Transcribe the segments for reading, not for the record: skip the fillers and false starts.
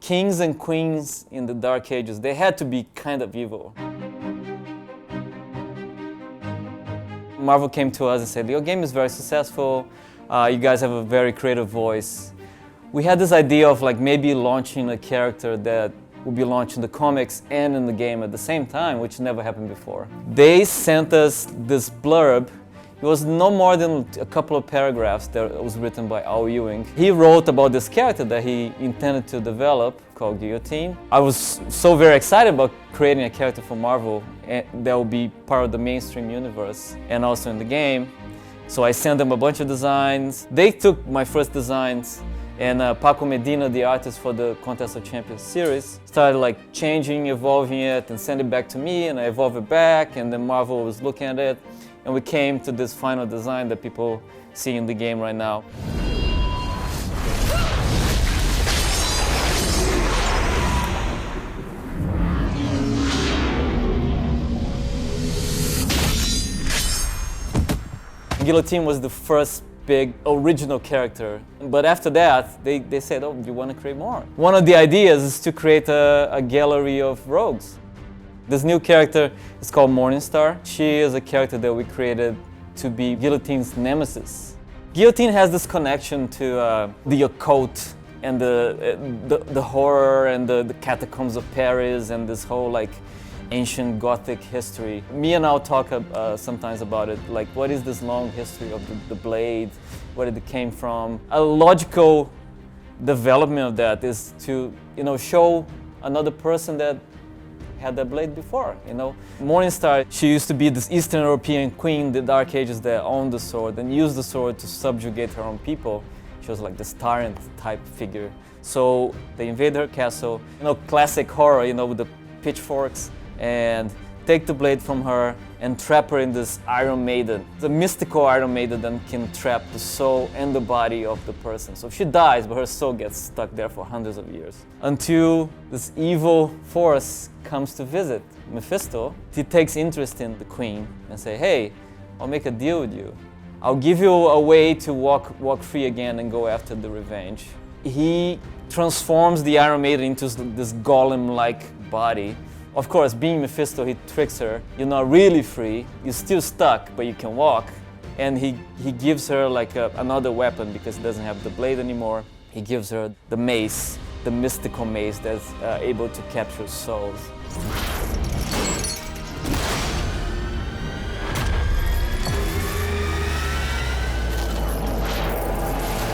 kings and queens in the Dark Ages, they had to be kind of evil. Marvel came to us and said, your game is very successful, you guys have a very creative voice. We had this idea of like maybe launching a character that would be launched in the comics and in the game at the same time, which never happened before. They sent us this blurb. It was no more than a couple of paragraphs that was written by Al Ewing. He wrote about this character that he intended to develop called Guillotine. I was so very excited about creating a character for Marvel that will be part of the mainstream universe and also in the game. So I sent them a bunch of designs. They took my first designs, and Paco Medina, the artist for the Contest of Champions series, started like changing, evolving it, and sent it back to me, and I evolved it back, and then Marvel was looking at it, and we came to this final design that people see in the game right now. Guillotine was the first big original character, but after that they said, oh, do you want to create more? One of the ideas is to create a gallery of rogues. This new character is called Morningstar. She is a character that we created to be Guillotine's nemesis. Guillotine has this connection to the occult and the horror and the catacombs of Paris and this whole like ancient Gothic history. Me and Al talk sometimes about it, like what is this long history of the blade, where did it came from. A logical development of that is to, show another person that had that blade before, Morningstar, she used to be this Eastern European queen in the Dark Ages that owned the sword and used the sword to subjugate her own people. She was like this tyrant type figure. So they invade her castle, classic horror, with the pitchforks, and take the blade from her and trap her in this Iron Maiden. The mystical Iron Maiden that can trap the soul and the body of the person. So she dies, but her soul gets stuck there for hundreds of years. Until this evil force comes to visit Mephisto. He takes interest in the queen and say, hey, I'll make a deal with you. I'll give you a way to walk free again and go after the revenge. He transforms the Iron Maiden into this golem-like body. Of course, being Mephisto, he tricks her. You're not really free. You're still stuck, but you can walk. And he gives her like another weapon because he doesn't have the blade anymore. He gives her the mace, the mystical mace that's able to capture souls.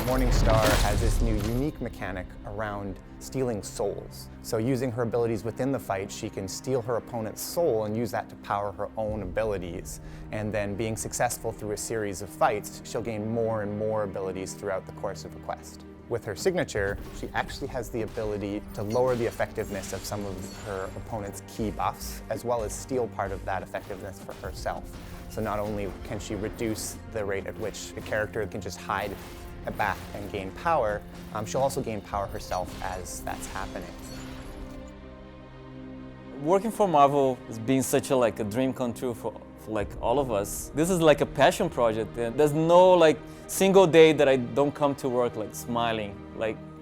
Morningstar has this new unique mechanic around stealing souls. So using her abilities within the fight, she can steal her opponent's soul and use that to power her own abilities. And then being successful through a series of fights, she'll gain more and more abilities throughout the course of a quest. With her signature, she actually has the ability to lower the effectiveness of some of her opponent's key buffs, as well as steal part of that effectiveness for herself. So not only can she reduce the rate at which a character can just hide back and gain power, she'll also gain power herself as that's happening. Working for Marvel has been such a dream come true for all of us. This is like a passion project. There's no single day that I don't come to work smiling,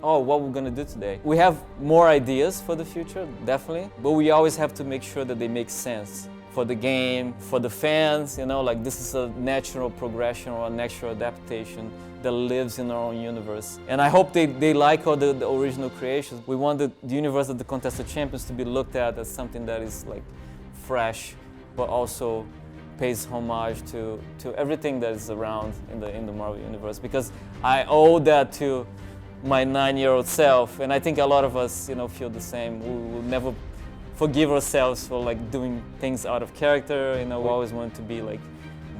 oh, what we're gonna do today. We have more ideas for the future, definitely, but we always have to make sure that they make sense for the game, for the fans, this is a natural progression or a natural adaptation that lives in our own universe. And I hope they like all the original creations. We want the universe of the Contest of Champions to be looked at as something that is fresh, but also pays homage to everything that is around in the Marvel universe. Because I owe that to my 9-year-old self, and I think a lot of us, feel the same. We will never forgive ourselves for doing things out of character. We always want to be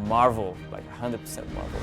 Marvel, 100% Marvel.